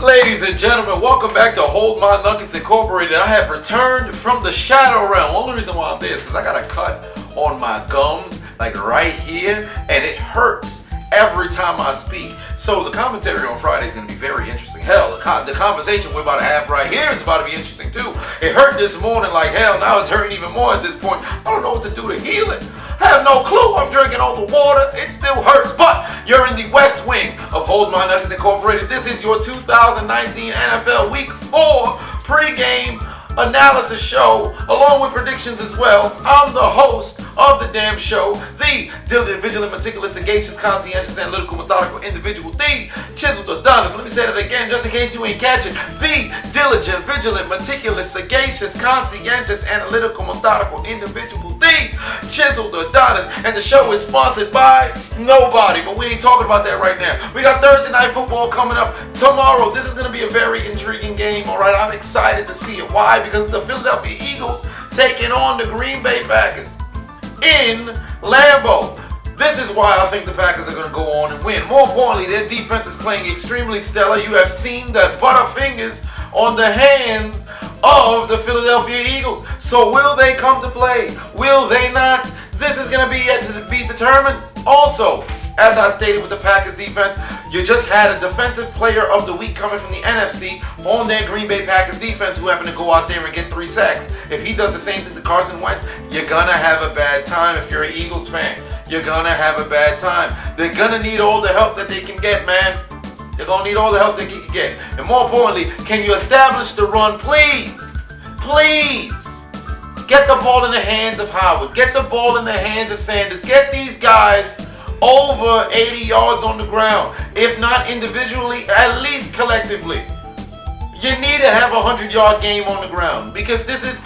Ladies and gentlemen, welcome back to Hold My Nuggets Incorporated. I have returned from the Shadow Realm. Only reason why I'm there is because I got a cut on my gums, like right here, and it hurts every time I speak. So the commentary on Friday is going to be very interesting. Hell, the conversation we're about to have right here is about to be interesting too. It hurt this morning like hell. Now it's hurting even more at this point. I don't know what to do to heal it. I have no clue. I'm drinking all the water. It still hurts. But you're in the West Wing of Hold My Nuggets Incorporated. This is your 2019 NFL Week 4 pregame analysis show, along with predictions as well. I'm the host of the damn show, the diligent, vigilant, meticulous, sagacious, conscientious, analytical, methodical individual, the Chiseled Adonis. Let me say that again, just in case you ain't catch it. The diligent, vigilant, meticulous, sagacious, conscientious, analytical, methodical individual, the Chiseled Adonis. And the show is sponsored by nobody, but we ain't talking about that right now. We got Thursday Night Football coming up tomorrow. This is going to be a very intriguing game, all right? I'm excited to see it. Why? Because the Philadelphia Eagles taking on the Green Bay Packers in Lambeau. This is why I think the Packers are going to go on and win. More importantly, their defense is playing extremely stellar. You have seen the butterfingers on the hands of the Philadelphia Eagles. So will they come to play? Will they not? This is going to be yet to be determined. Also, as I stated with the Packers defense, you just had a defensive player of the week coming from the NFC on that Green Bay Packers defense who happened to go out there and get 3 sacks. If he does the same thing to Carson Wentz, you're going to have a bad time if you're an Eagles fan. You're going to have a bad time. They're going to need all the help that they can get, man. They're going to need all the help they can get. And more importantly, can you establish the run, please? Please. Get the ball in the hands of Howard. Get the ball in the hands of Sanders. Get these guys over 80 yards on the ground. If not individually, at least collectively. You need to have a 100-yard game on the ground, because this is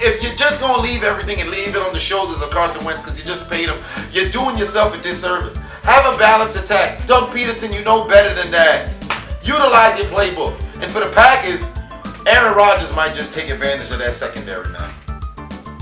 if you're just gonna leave everything and leave it on the shoulders of Carson Wentz because you just paid him, you're doing yourself a disservice. Have a balanced attack. Doug Peterson, you know better than that. Utilize your playbook. And for the Packers, Aaron Rodgers might just take advantage of that secondary now.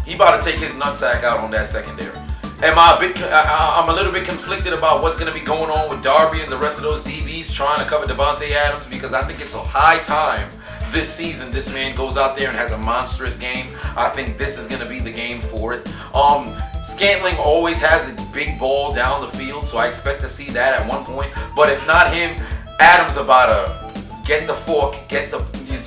He about to take his nutsack out on that secondary. I'm a little bit conflicted about what's going to be going on with Darby and the rest of those DBs trying to cover Devontae Adams, because I think it's a high time this season this man goes out there and has a monstrous game. I think this is going to be the game for it. Scantling always has a big ball down the field, so I expect to see that at one point. But if not him, Adams about to get the fork, get the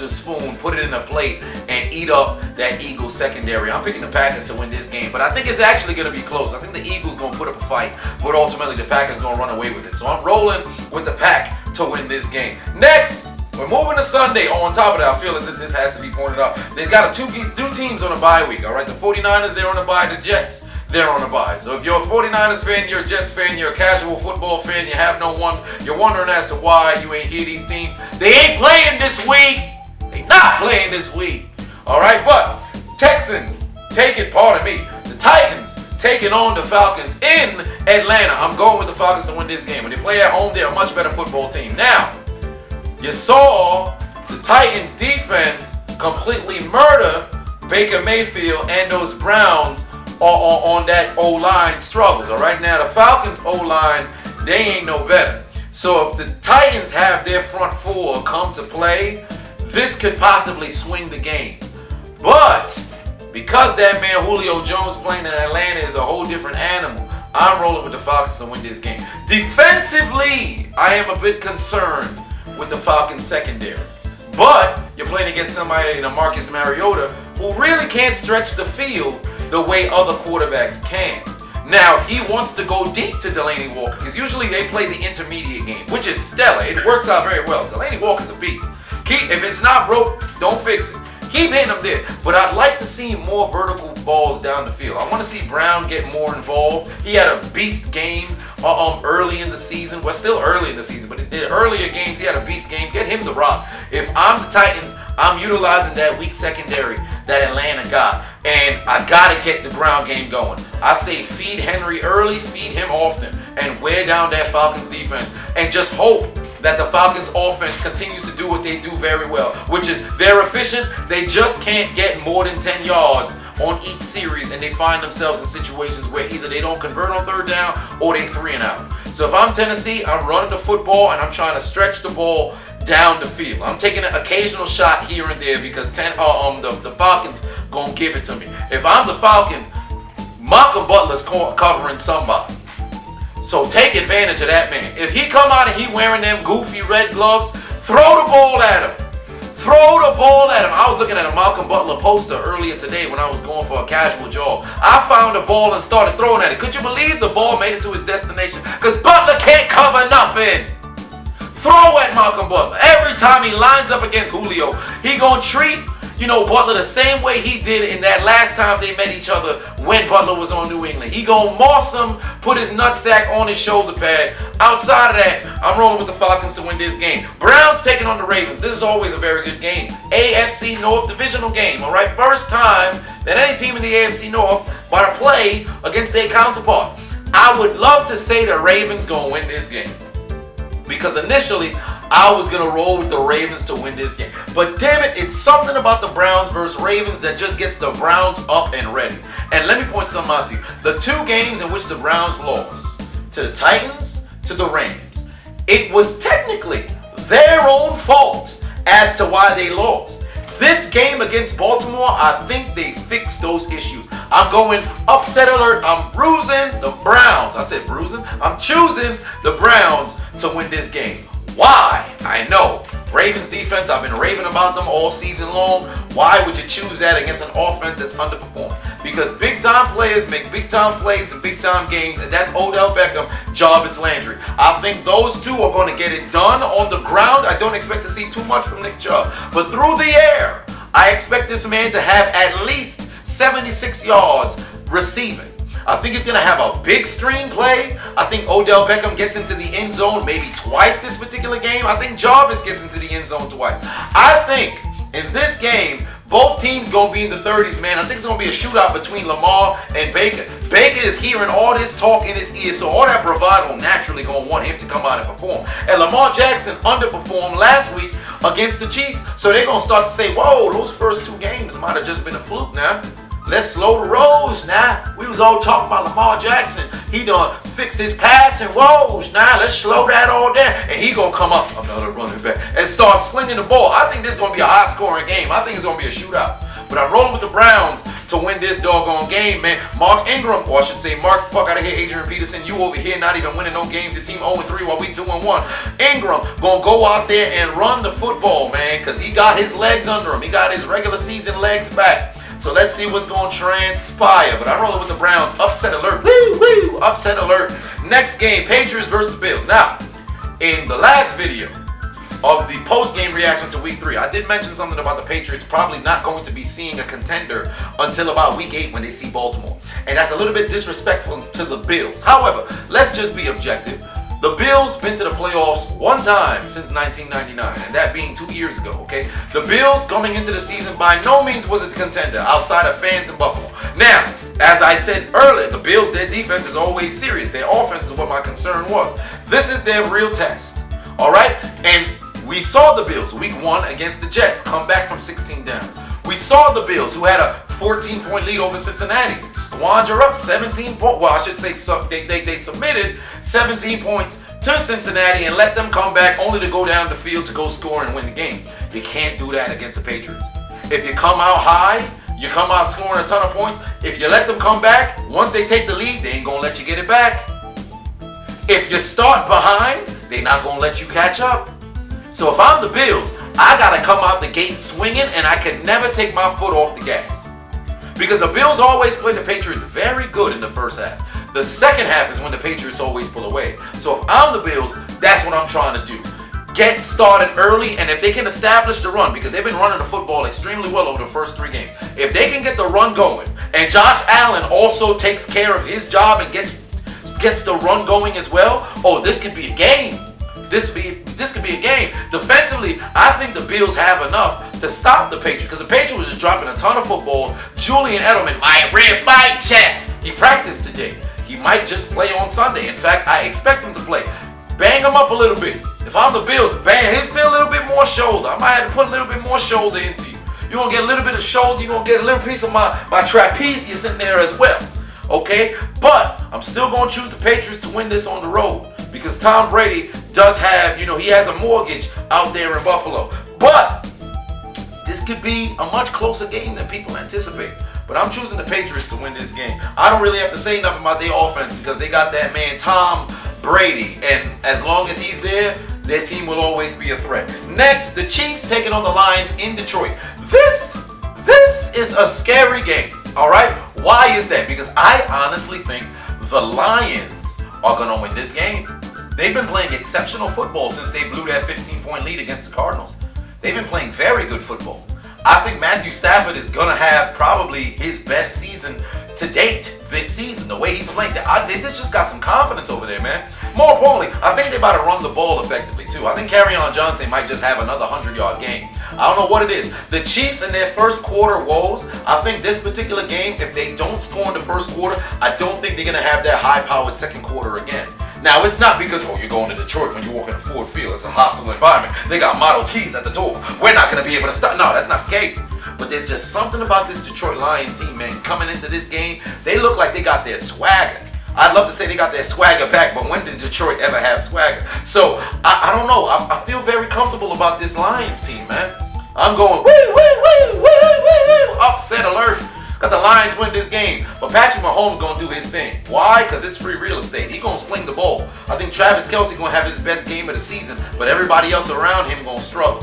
spoon, put it in a plate, and eat up that Eagles secondary. I'm picking the Packers to win this game, but I think it's actually going to be close. I think the Eagles going to put up a fight, but ultimately the Packers going to run away with it. So I'm rolling with the Pack to win this game. Next, we're moving to Sunday. On top of that, I feel as if this has to be pointed out. They've got two teams on a bye week, all right? The 49ers, they're on a bye. The Jets, they're on a bye. So if you're a 49ers fan, you're a Jets fan, you're a casual football fan, you have no one, you're wondering as to why you ain't hear these teams. They ain't playing this week. They not playing this week. All right, but Texans pardon me, the Titans taking on the Falcons in Atlanta. I'm going with the Falcons to win this game. When they play at home, they're a much better football team. Now, you saw the Titans defense completely murder Baker Mayfield and those Browns on that O-line struggles. All right, now the Falcons O-line, they ain't no better. So if the Titans have their front four come to play, this could possibly swing the game. But because that man Julio Jones playing in Atlanta is a whole different animal, I'm rolling with the Falcons to win this game. Defensively, I am a bit concerned with the Falcons secondary. But you're playing against somebody in Marcus Mariota who really can't stretch the field the way other quarterbacks can. Now, if he wants to go deep to Delanie Walker, because usually they play the intermediate game, which is stellar. It works out very well. Delanie Walker's a beast. If it's not broke, don't fix it. Keep hitting them there. But I'd like to see more vertical balls down the field. I want to see Brown get more involved. He had a beast game early in the season. Well, still early in the season, but in the earlier games, he had a beast game. Get him the rock. If I'm the Titans, I'm utilizing that weak secondary that Atlanta got. And I got to get the ground game going. I say feed Henry early, feed him often, and wear down that Falcons defense. And just hope that the Falcons offense continues to do what they do very well, which is they're efficient. They just can't get more than 10 yards on each series, and they find themselves in situations where either they don't convert on third down or they 3 and out. So if I'm Tennessee, I'm running the football and I'm trying to stretch the ball down the field. I'm taking an occasional shot here and there because the Falcons gonna give it to me. If I'm the Falcons, Malcolm Butler's covering somebody. So take advantage of that man. If he come out and he wearing them goofy red gloves, throw the ball at him. Throw the ball at him. I was looking at a Malcolm Butler poster earlier today when I was going for a casual jog. I found a ball and started throwing at it. Could you believe the ball made it to his destination? Because Butler can't cover nothing. Throw at Malcolm Butler. Every time he lines up against Julio, he gonna treat, Butler the same way he did in that last time they met each other when Butler was on New England. He gonna moss him, put his nutsack on his shoulder pad. Outside of that, I'm rolling with the Falcons to win this game. Browns taking on the Ravens. This is always a very good game. AFC North divisional game, all right? First time that any team in the AFC North about to play against their counterpart. I would love to say the Ravens gonna win this game, because initially I was going to roll with the Ravens to win this game. But damn it, it's something about the Browns versus Ravens that just gets the Browns up and ready. And let me point something out to you. The two games in which the Browns lost, to the Titans, to the Rams, it was technically their own fault as to why they lost. This game against Baltimore, I think they fixed those issues. I'm going upset alert. I'm bruising the Browns. I said bruising. I'm choosing the Browns to win this game. Why? I know. Ravens defense, I've been raving about them all season long. Why would you choose that against an offense that's underperformed? Because big-time players make big-time plays in big-time games, and that's Odell Beckham, Jarvis Landry. I think those two are going to get it done on the ground. I don't expect to see too much from Nick Chubb. But through the air, I expect this man to have at least 76 yards receiving. I think he's going to have a big screen play. I think Odell Beckham gets into the end zone maybe twice this particular game. I think Jarvis gets into the end zone twice. I think in this game, both teams going to be in the 30s, man. I think it's going to be a shootout between Lamar and Baker. Baker is hearing all this talk in his ear, so all that bravado naturally going to want him to come out and perform. And Lamar Jackson underperformed last week against the Chiefs, so they're going to start to say, whoa, those first two games might have just been a fluke now. Let's slow the rolls now. We was all talking about Lamar Jackson. He done fixed his passing woes. Now let's slow that all down. And he gonna come up, another running back, and start slinging the ball. I think this is gonna be a high-scoring game. I think it's gonna be a shootout. But I'm rolling with the Browns to win this doggone game, man. Mark Ingram, or I should say Mark, fuck out of here, Adrian Peterson. You over here not even winning no games. Your team 0-3 while we 2-1. Ingram gonna go out there and run the football, man, because he got his legs under him. He got his regular season legs back. So let's see what's going to transpire. But I'm rolling with the Browns. Upset alert. Woo, woo. Upset alert. Next game, Patriots versus the Bills. Now, in the last video of the post-game reaction to Week 3, I did mention something about the Patriots probably not going to be seeing a contender until about Week 8 when they see Baltimore. And that's a little bit disrespectful to the Bills. However, let's just be objective. The Bills been to the playoffs one time since 1999, and that being 2 years ago, okay? The Bills coming into the season by no means was a contender outside of fans in Buffalo. Now, as I said earlier, the Bills, their defense is always serious. Their offense is what my concern was. This is their real test, all right? And we saw the Bills Week 1 against the Jets come back from 16 down. We saw the Bills, who had a 14-point lead over Cincinnati, squander up 17 points. Well, I should say they submitted 17 points to Cincinnati and let them come back only to go down the field to go score and win the game. You can't do that against the Patriots. If you come out high, you come out scoring a ton of points. If you let them come back, once they take the lead, they ain't going to let you get it back. If you start behind, they're not going to let you catch up. So if I'm the Bills, I got to come out the gate swinging, and I can never take my foot off the gas. Because the Bills always play the Patriots very good in the first half. The second half is when the Patriots always pull away. So if I'm the Bills, that's what I'm trying to do. Get started early, and if they can establish the run, because they've been running the football extremely well over the first 3 games. If they can get the run going, and Josh Allen also takes care of his job and gets the run going as well, oh, this could be a game. This could be a game. Defensively, I think the Bills have enough to stop the Patriots, because the Patriots was just dropping a ton of football. Julian Edelman, my rib, my chest. He practiced today. He might just play on Sunday. In fact, I expect him to play. Bang him up a little bit. If I'm the Bills, bang, he'll feel a little bit more shoulder. I might have to put a little bit more shoulder into you. You're going to get a little bit of shoulder. You're going to get a little piece of my trapezius in there as well. Okay? But I'm still going to choose the Patriots to win this on the road. because Tom Brady does have, he has a mortgage out there in Buffalo. But this could be a much closer game than people anticipate. But I'm choosing the Patriots to win this game. I don't really have to say nothing about their offense because they got that man Tom Brady. And as long as he's there, their team will always be a threat. Next, the Chiefs taking on the Lions in Detroit. This is a scary game, all right? Why is that? Because I honestly think the Lions are going to win this game. They've been playing exceptional football since they blew that 15-point lead against the Cardinals. They've been playing very good football. I think Matthew Stafford is going to have probably his best season to date this season, the way he's playing. They just got some confidence over there, man. More importantly, I think they're about to run the ball effectively, too. I think Kerryon Johnson might just have another 100-yard game. I don't know what it is. The Chiefs in their first quarter woes, I think this particular game, if they don't score in the first quarter, I don't think they're going to have that high-powered second quarter again. Now, it's not because, you're going to Detroit when you walk in Ford Field. It's a hostile environment. They got Model Ts at the door. We're not going to be able to stop. No, that's not the case. But there's just something about this Detroit Lions team, man. Coming into this game, they look like they got their swagger. I'd love to say they got their swagger back, but when did Detroit ever have swagger? So, I don't know. I feel very comfortable about this Lions team, man. I'm going, upset alert. Got the Lions win this game. But Patrick Mahomes going to do his thing. Why? Because it's free real estate. He going to sling the ball. I think Travis Kelce going to have his best game of the season, but everybody else around him going to struggle.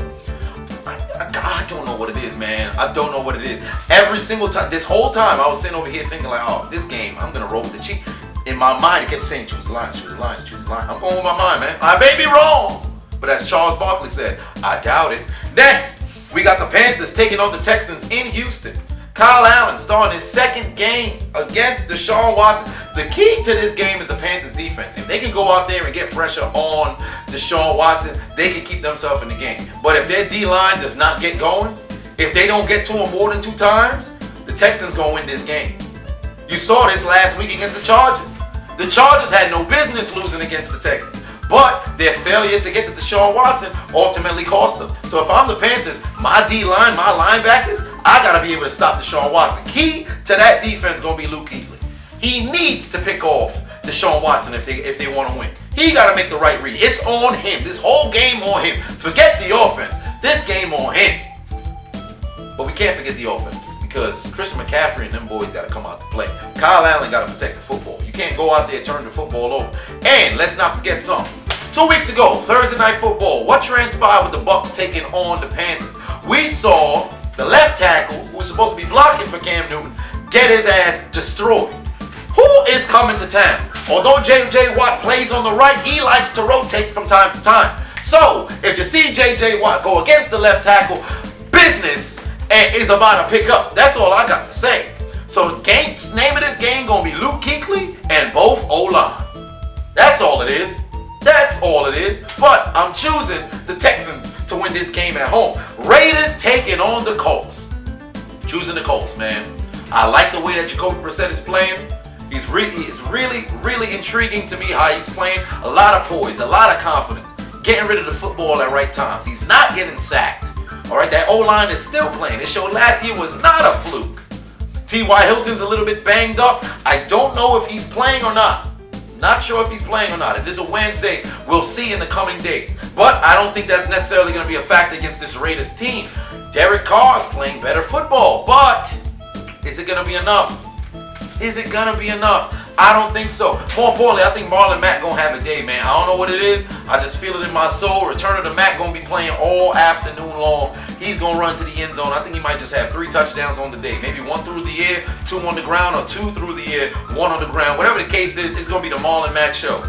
I don't know what it is, man. I don't know what it is. Every single time, this whole time, I was sitting over here thinking like, this game, I'm going to roll with the Chiefs. In my mind, it kept saying, choose the Lions, choose the Lions, choose the Lions. I'm going with my mind, man. I may be wrong. But as Charles Barkley said, I doubt it. Next, we got the Panthers taking on the Texans in Houston. Kyle Allen starting his second game against Deshaun Watson. The key to this game is the Panthers defense. If they can go out there and get pressure on Deshaun Watson, they can keep themselves in the game. But if their D-line does not get going, if they don't get to him more than 2 times, the Texans going to win this game. You saw this last week against the Chargers. The Chargers had no business losing against the Texans. But their failure to get to Deshaun Watson ultimately cost them. So if I'm the Panthers, my D-line, my linebackers, I got to be able to stop Deshaun Watson. Key to that defense going to be Luke Kuechly. He needs to pick off Deshaun Watson if they want to win. He got to make the right read. It's on him. This whole game on him. Forget the offense. This game on him. But we can't forget the offense because Christian McCaffrey and them boys got to come out to play. Kyle Allen got to protect the football. You can't go out there and turn the football over. And let's not forget something. 2 weeks ago, Thursday Night Football, what transpired with the Bucs taking on the Panthers? We saw the left tackle, who was supposed to be blocking for Cam Newton, get his ass destroyed. Who is coming to town? Although J.J. Watt plays on the right, he likes to rotate from time to time. So, if you see J.J. Watt go against the left tackle, business is about to pick up. That's all I got to say. So, name of this game going to be Luke Kuechly and both O-lines. That's all it is. That's all it is. But I'm choosing the Texans to win this game at home. Raiders taking on the Colts. Choosing the Colts, man. I like the way that Jacoby Brissett is playing. It's really intriguing to me how he's playing. A lot of poise, a lot of confidence. Getting rid of the football at right times. He's not getting sacked. All right, that O-line is still playing. It showed last year was not a fluke. T.Y. Hilton's a little bit banged up. I don't know if he's playing or not. Not sure if he's playing or not. It is a Wednesday. We'll see in the coming days. But I don't think that's necessarily going to be a factor against this Raiders team. Derek Carr's playing better football. But is it going to be enough? Is it going to be enough? I don't think so. More importantly, I think Marlon Mack going to have a day, man. I don't know what it is. I just feel it in my soul. Return of the Mack going to be playing all afternoon long. He's going to run to the end zone. I think he might just have 3 touchdowns on the day. Maybe 1 through the air, 2 on the ground, or 2 through the air, 1 on the ground. Whatever the case is, it's going to be the Marlon Mack show.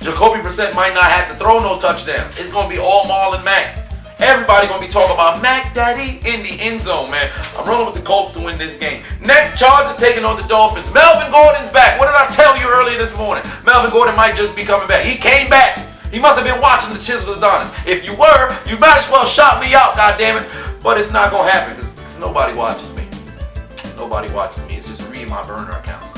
Jacoby Brissett might not have to throw no touchdown. It's going to be all Marlon Mack. Everybody going to be talking about Mac Daddy in the end zone, man. I'm rolling with the Colts to win this game. Next, Chargers taking on the Dolphins. Melvin Gordon's back. What did I tell you earlier this morning? Melvin Gordon might just be coming back. He came back. He must have been watching the Chiseled Adonis. If you were, you might as well shout me out, goddammit. But it's not going to happen because nobody watches me. Nobody watches me. It's just reading my burner accounts.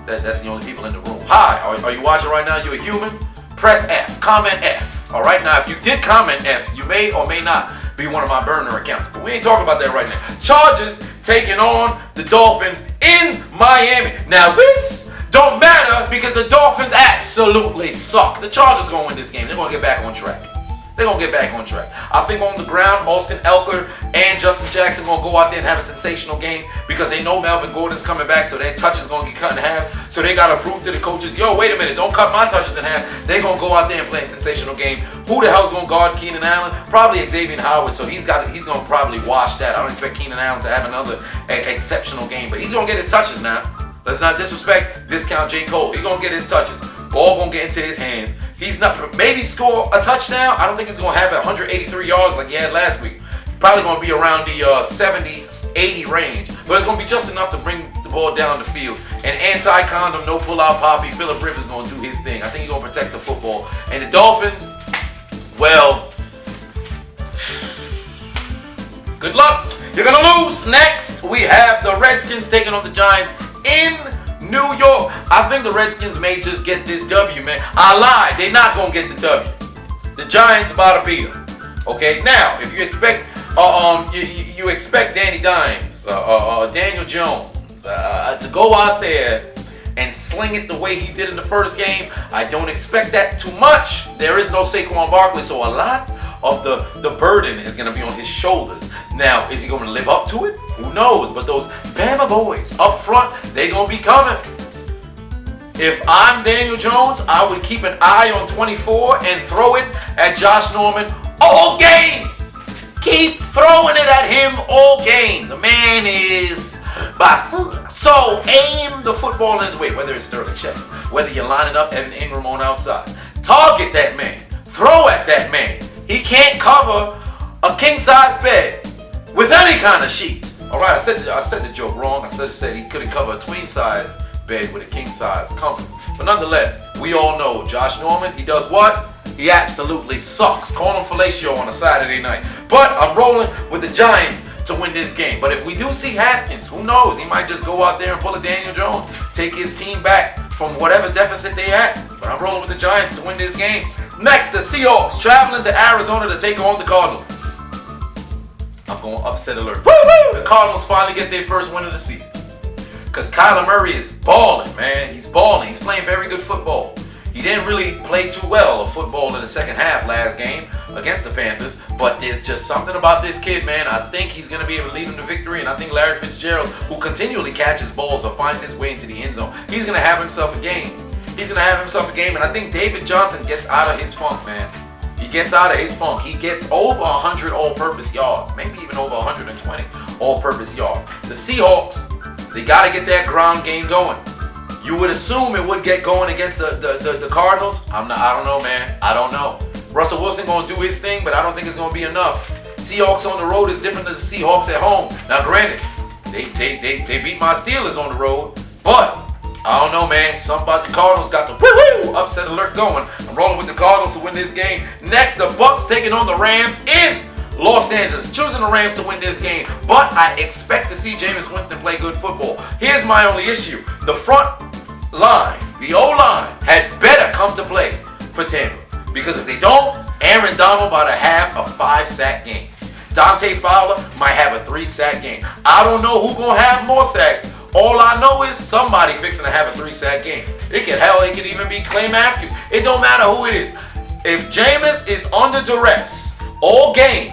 That's the only people in the room. Hi, are you watching right now? You a human? Press F. Comment F. All right, now if you did comment F, you may or may not be one of my burner accounts. But we ain't talking about that right now. Chargers taking on the Dolphins in Miami. Now this Don't matter because the Dolphins absolutely suck. The Chargers going to win this game. They're going to get back on track. They're going to get back on track. I think on the ground, Austin Eckler and Justin Jackson going to go out there and have a sensational game because they know Melvin Gordon's coming back, so their touch is going to get cut in half. So they got to prove to the coaches, yo, wait a minute, don't cut my touches in half. They're going to go out there and play a sensational game. Who the hell's going to guard Keenan Allen? Probably Xavier Howard, so he's going to probably wash that. I don't expect Keenan Allen to have another exceptional game, but he's going to get his touches now. Let's not discount J. Cole. He's going to get his touches. Ball going to get into his hands. He's not, maybe score a touchdown. I don't think he's going to have 183 yards like he had last week. Probably going to be around the 70, 80 range. But it's going to be just enough to bring the ball down the field. And anti-condom, no pull-out poppy, Phillip Rivers going to do his thing. I think he's going to protect the football. And the Dolphins, well, good luck. You're going to lose. Next, we have the Redskins taking on the Giants in New York. I think the Redskins may just get this W, man. I lied. They're not going to get the W. The Giants about to beat them. Okay? Now, if you expect you expect Danny Dimes, Daniel Jones to go out there and sling it the way he did in the first game, I don't expect that too much. There is no Saquon Barkley, so a lot of the burden is going to be on his shoulders. Now, is he going to live up to it? Who knows? But those Bama boys up front, they're going to be coming. If I'm Daniel Jones, I would keep an eye on 24 and throw it at Josh Norman all game. Keep throwing it at him all game. The man is buffoon. So aim the football in his way, whether it's Sterling Shepard, whether you're lining up Evan Ingram on outside. Target that man. Throw at that man. He can't cover a king-size bed with any kind of sheet. All right, I said the joke wrong. I said he couldn't cover a tween-size bed with a king-size comfort. But nonetheless, we all know Josh Norman, he does what? He absolutely sucks. Call him fellatio on a Saturday night. But I'm rolling with the Giants to win this game. But if we do see Haskins, who knows? He might just go out there and pull a Daniel Jones, take his team back from whatever deficit they had. But I'm rolling with the Giants to win this game. Next, the Seahawks traveling to Arizona to take on the Cardinals. I'm going upset alert. Woo-woo! The Cardinals finally get their first win of the season. Because Kyler Murray is balling, man. He's balling. He's playing very good football. He didn't really play too well of football in the second half last game against the Panthers, but there's just something about this kid, man. I think he's going to be able to lead them to victory, and I think Larry Fitzgerald, who continually catches balls or finds his way into the end zone, he's going to have himself a game. He's going to have himself a game, and I think David Johnson gets out of his funk, man. He gets out of his funk. He gets over 100 all-purpose yards, maybe even over 120 all-purpose yards. The Seahawks, they got to get that ground game going. You would assume it would get going against the Cardinals. I don't know, man. I don't know. Russell Wilson going to do his thing, but I don't think it's going to be enough. Seahawks on the road is different than the Seahawks at home. Now, granted, they beat my Steelers on the road, but I don't know, man. Something about the Cardinals got the woo-woo upset alert going. I'm rolling with the Cardinals to win this game. Next, the Bucs taking on the Rams in Los Angeles, choosing the Rams to win this game. But I expect to see Jameis Winston play good football. Here's my only issue. The front line, the O-line, had better come to play for Tampa. Because if they don't, Aaron Donald about to have a 5-sack game. Dante Fowler might have a 3-sack game. I don't know who's going to have more sacks. All I know is somebody fixing to have a 3-sack game. It could even be Clay Matthews. It don't matter who it is. If Jameis is under duress all game,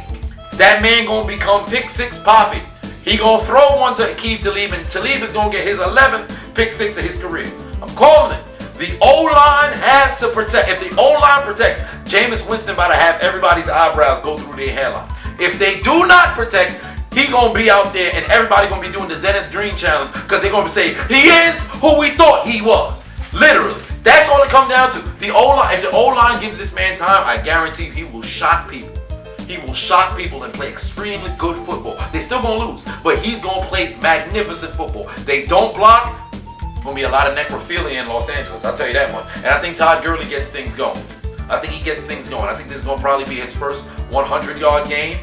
that man going to become pick six poppy. He going to throw one to Aqib Talib, and Talib is going to get his 11th pick six of his career. I'm calling it. The O-line has to protect. If the O-line protects, Jameis Winston about to have everybody's eyebrows go through their hairline. If they do not protect, he going to be out there and everybody going to be doing the Dennis Green challenge because they're going to say, he is who we thought he was. Literally. That's all it comes down to. The O-line, if the O-line gives this man time, I guarantee you he will shock people. He will shock people and play extremely good football. They're still going to lose, but he's going to play magnificent football. They don't block. Going to be a lot of necrophilia in Los Angeles, I'll tell you that much. And I think Todd Gurley gets things going. I think he gets things going. I think this is going to probably be his first 100-yard game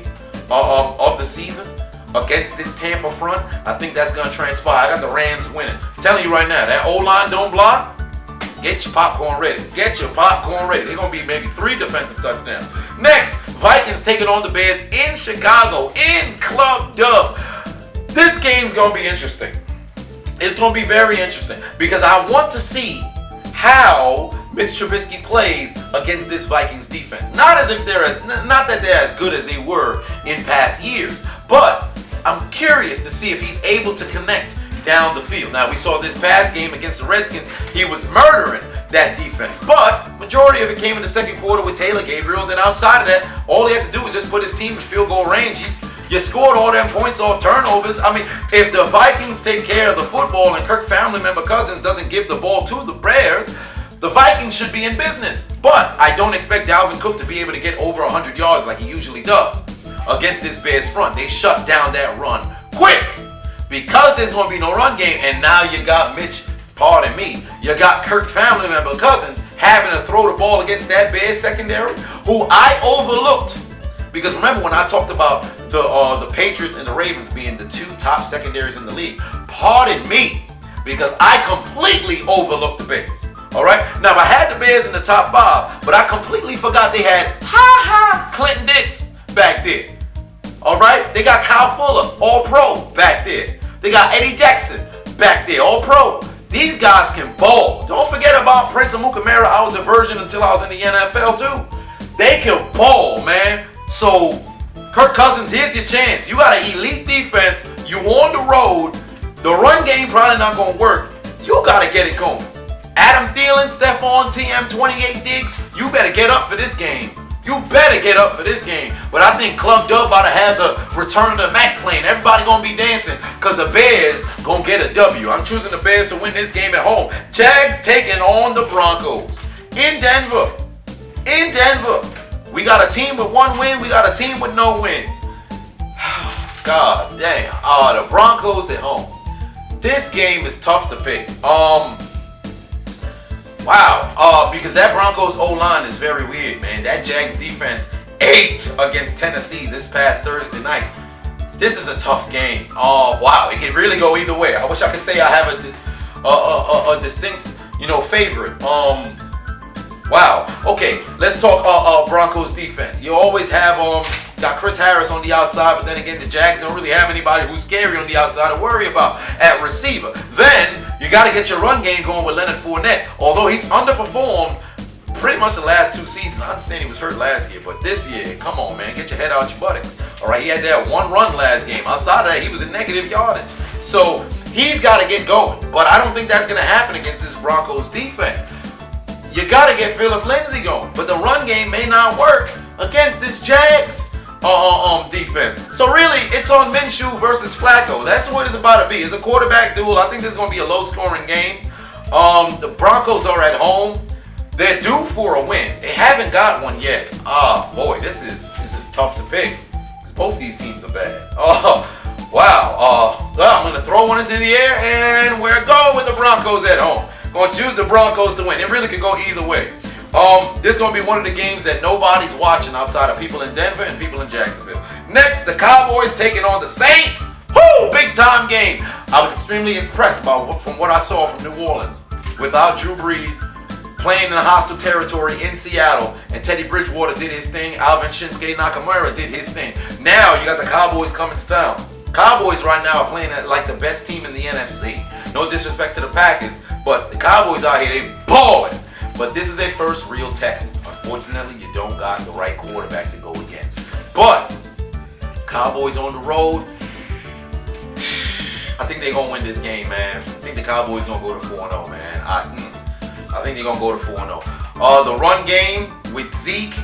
of the season against this Tampa front. I think that's going to transpire. I got the Rams winning. I'm telling you right now, that O-line don't block. Get your popcorn ready. Get your popcorn ready. They're going to be maybe 3 defensive touchdowns. Next, Vikings taking on the Bears in Chicago in Club Dub. This game's going to be interesting. It's going to be very interesting because I want to see how Mitch Trubisky plays against this Vikings defense. Not that they're as good as they were in past years, but I'm curious to see if he's able to connect down the field. Now, we saw this past game against the Redskins. He was murdering that defense, but majority of it came in the second quarter with Taylor Gabriel. Then outside of that, all he had to do was just put his team in field goal range. You scored all them points off turnovers. I mean, if the Vikings take care of the football and Kirk family member Cousins doesn't give the ball to the Bears, the Vikings should be in business. But I don't expect Dalvin Cook to be able to get over 100 yards like he usually does against this Bears front. They shut down that run quick because there's going to be no run game. And now you got Mitch, pardon me, you got Kirk family member Cousins having to throw the ball against that Bears secondary, who I overlooked. Because remember when I talked about the Patriots and the Ravens being the two top secondaries in the league? Pardon me, because I completely overlooked the Bears. All right? Now, I had the Bears in the top 5, but I completely forgot they had Clinton Dix back there. All right? They got Kyle Fuller, all-pro, back there. They got Eddie Jackson back there, all-pro. These guys can ball. Don't forget about Prince Amukamara. I was a virgin until I was in the NFL, too. They can ball, man. So, Kirk Cousins, here's your chance. You got an elite defense. You on the road. The run game probably not going to work. You got to get it going. Adam Thielen, Stephon, TM, 28 Diggs, you better get up for this game. You better get up for this game. But I think Club Dub about to have the return to Mac playing. Everybody going to be dancing because the Bears going to get a W. I'm choosing the Bears to win this game at home. Jags taking on the Broncos in Denver. In Denver. We got a team with 1 win. We got a team with no wins. God damn. The Broncos at home. This game is tough to pick. Wow. Because that Broncos O-line is very weird, man. That Jags defense ate against Tennessee this past Thursday night. This is a tough game. Wow. It can really go either way. I wish I could say I have a distinct, favorite. Wow. Okay, let's talk Broncos defense. You always have got Chris Harris on the outside, but then again, the Jags don't really have anybody who's scary on the outside to worry about at receiver. Then you got to get your run game going with Leonard Fournette. Although he's underperformed pretty much the last 2 seasons. I understand he was hurt last year, but this year, come on, man, get your head out your buttocks. All right, he had that 1 run last game. Outside of that, he was in negative yardage. So he's got to get going. But I don't think that's going to happen against this Broncos defense. You got to get Phillip Lindsay going. But the run game may not work against this Jags defense. So really, it's on Minshew versus Flacco. That's what it's about to be. It's a quarterback duel. I think this is going to be a low-scoring game. The Broncos are at home. They're due for a win. They haven't got one yet. Boy, this is tough to pick because both these teams are bad. Wow. I'm going to throw one into the air, and we're going with the Broncos at home. Going to choose the Broncos to win. It really could go either way. This is going to be one of the games that nobody's watching outside of people in Denver and people in Jacksonville. Next, the Cowboys taking on the Saints. Woo! Big time game. I was extremely impressed from what I saw from New Orleans. Without Drew Brees, playing in a hostile territory in Seattle, and Teddy Bridgewater did his thing. Alvin Shinsuke Nakamura did his thing. Now you got the Cowboys coming to town. Cowboys right now are playing like the best team in the NFC. No disrespect to the Packers, but the Cowboys out here, they balling. But this is their first real test. Unfortunately, you don't got the right quarterback to go against. But Cowboys on the road, I think they're going to win this game, man. I think the Cowboys going to go to 4-0, man. I think they're going to go to 4-0. The run game with Zeke,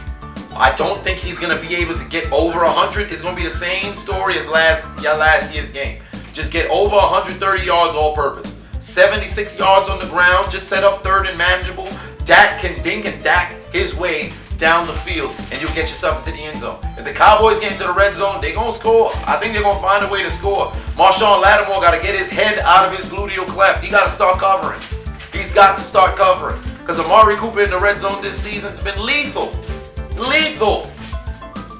I don't think he's going to be able to get over 100. It's going to be the same story as last year's game. Just get over 130 yards all purpose. 76 yards on the ground. Just set up third and manageable. Dak can dink and dak his way down the field, and you'll get yourself into the end zone. If the Cowboys get into the red zone, they're going to score. I think they're going to find a way to score. Marshawn Lattimore got to get his head out of his gluteal cleft. He got to start covering. He's got to start covering. Because Amari Cooper in the red zone this season has been lethal. Lethal.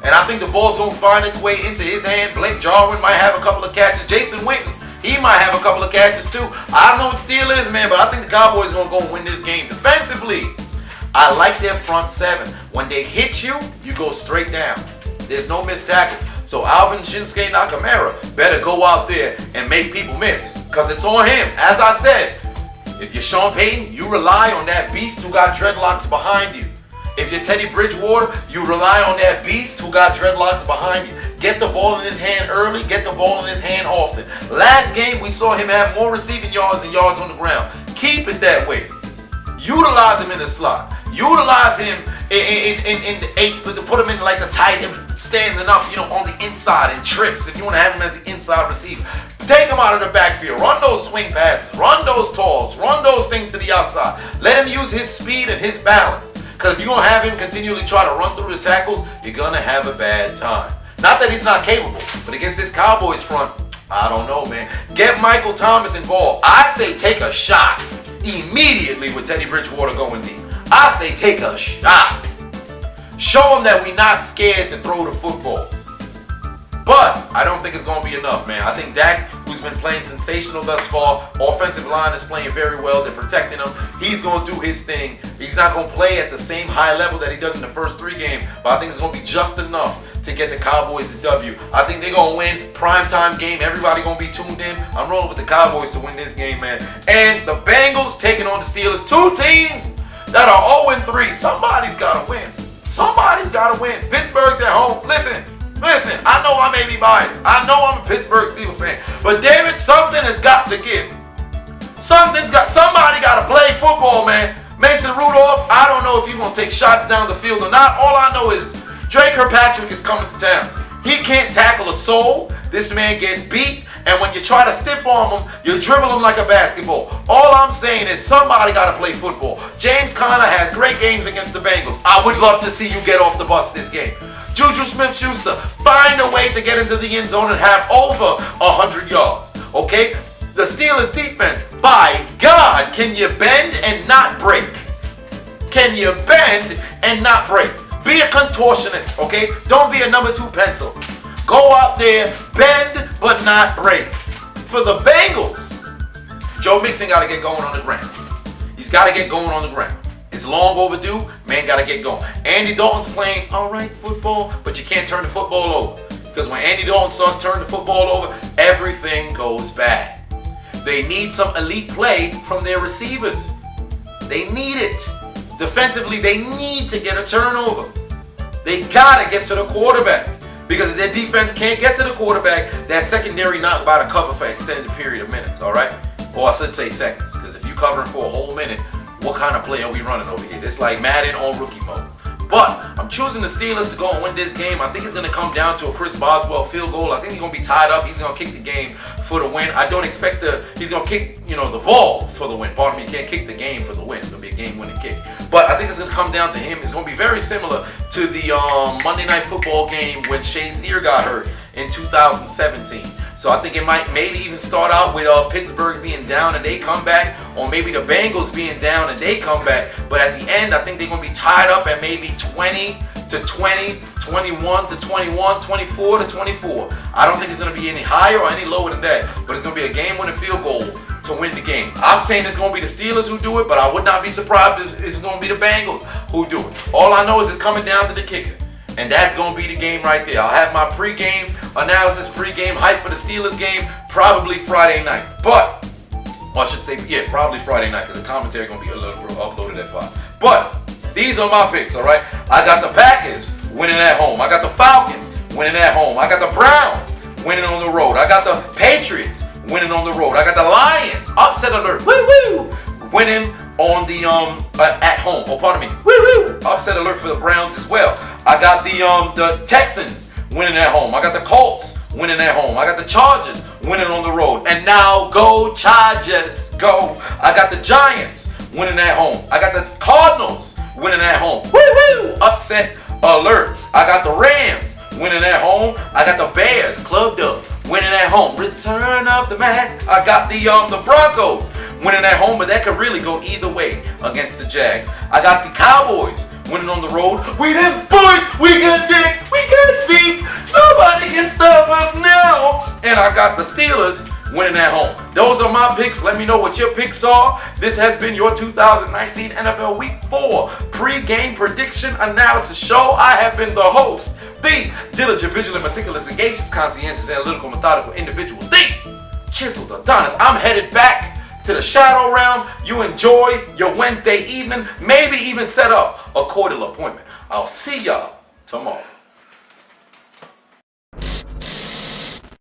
And I think the ball's going to find its way into his hand. Blake Jarwin might have a couple of catches. Jason Witten, he might have a couple of catches too. I don't know what the deal is, man, but I think the Cowboys are going to go win this game. Defensively, I like their front seven. When they hit you, you go straight down. There's no missed tackle. So Alvin Shinsuke Nakamura better go out there and make people miss. Because it's on him. As I said, if you're Sean Payton, you rely on that beast who got dreadlocks behind you. If you're Teddy Bridgewater, you rely on that beast who got dreadlocks behind you. Get the ball in his hand early, get the ball in his hand often. Last game, we saw him have more receiving yards than yards on the ground. Keep it that way. Utilize him in the slot. Utilize him in the ace, but to put him in like the tight end, standing up, on the inside and trips. If you want to have him as the inside receiver, take him out of the backfield. Run those swing passes. Run those toss. Run those things to the outside. Let him use his speed and his balance. Because if you're going to have him continually try to run through the tackles, you're going to have a bad time. Not that he's not capable, but against this Cowboys front, I don't know, man. Get Michael Thomas involved. I say take a shot immediately with Teddy Bridgewater going deep. I say take a shot. Show him that we're not scared to throw the football. But I don't think it's going to be enough, man. I think Dak, who's been playing sensational thus far, offensive line is playing very well. They're protecting him. He's going to do his thing. He's not going to play at the same high level that he did in the first 3 games, but I think it's going to be just enough to get the Cowboys the W. I think they're going to win. Primetime game. Everybody going to be tuned in. I'm rolling with the Cowboys to win this game, man. And the Bengals taking on the Steelers. 2 teams that are 0-3. Somebody's got to win. Somebody's got to win. Pittsburgh's at home. Listen, I know I may be biased. I know I'm a Pittsburgh Steelers fan. But David, something has got to give. Somebody got to play football, man. Mason Rudolph, I don't know if he's going to take shots down the field or not. All I know is Drake Kirkpatrick is coming to town. He can't tackle a soul. This man gets beat. And when you try to stiff arm him, you dribble him like a basketball. All I'm saying is somebody got to play football. James Conner has great games against the Bengals. I would love to see you get off the bus this game. Juju Smith-Schuster, find a way to get into the end zone and have over 100 yards. Okay? The Steelers defense, by God, can you bend and not break? Can you bend and not break? Be a contortionist, okay? Don't be a number 2 pencil. Go out there, bend but not break. For the Bengals, Joe Mixon got to get going on the ground. He's got to get going on the ground. It's long overdue. Man got to get going. Andy Dalton's playing all right football, but you can't turn the football over. Because when Andy Dalton starts turning the football over, everything goes bad. They need some elite play from their receivers. They need it. Defensively, they need to get a turnover. They got to get to the quarterback. Because if their defense can't get to the quarterback, that secondary not about to cover for extended period of minutes, all right? Or I should say seconds. Because if you're covering for a whole minute, what kind of play are we running over here? It's like Madden on rookie mode. But I'm choosing the Steelers to go and win this game. I think it's going to come down to a Chris Boswell field goal. I think he's going to be tied up. He's going to kick the game for the win. I don't expect he's going to kick, the ball for the win. Pardon me, he can't kick the game for the win. It's going to be a game-winning kick. But I think it's going to come down to him. It's going to be very similar to the Monday Night Football game when Shazier got hurt in 2017. So I think it might maybe even start out with Pittsburgh being down and they come back, or maybe the Bengals being down and they come back. But at the end, I think they're going to be tied up at maybe 20-20, 21-21, 24-24. I don't think it's going to be any higher or any lower than that. But it's going to be a game-winning field goal to win the game. I'm saying it's going to be the Steelers who do it, but I would not be surprised if it's going to be the Bengals who do it. All I know is it's coming down to the kicker. And that's going to be the game right there. I'll have my pregame analysis, pregame hype for the Steelers game probably Friday night. But, or I should say, yeah, probably Friday night because the commentary is going to be a little uploaded at 5. But these are my picks, all right? I got the Packers winning at home. I got the Falcons winning at home. I got the Browns winning on the road. I got the Patriots winning on the road. I got the Lions, upset alert, woo-woo, winning on the at home. Oh, pardon me, woo-woo, upset alert for the Browns as well. I got the Texans winning at home. I got the Colts winning at home. I got the Chargers winning on the road. And now go Chargers, go. I got the Giants winning at home. I got the Cardinals winning at home. Woo-woo, upset alert. I got the Rams winning at home. I got the Bears, clubbed up, winning at home. Return of the Mac. I got the Broncos winning at home, but that could really go either way against the Jags. I got the Cowboys winning on the road. We didn't fight, we got dick, we got beat. Nobody can stop us now. And I got the Steelers winning at home. Those are my picks. Let me know what your picks are. This has been your 2019 NFL Week 4 pre-game prediction analysis show. I have been the host, the diligent, vigilant, meticulous, engaged, conscientious, analytical, methodical individual, the Chiseled Adonis. I'm headed back to the shadow realm. You enjoy your Wednesday evening. Maybe even set up a cordial appointment. I'll see y'all tomorrow.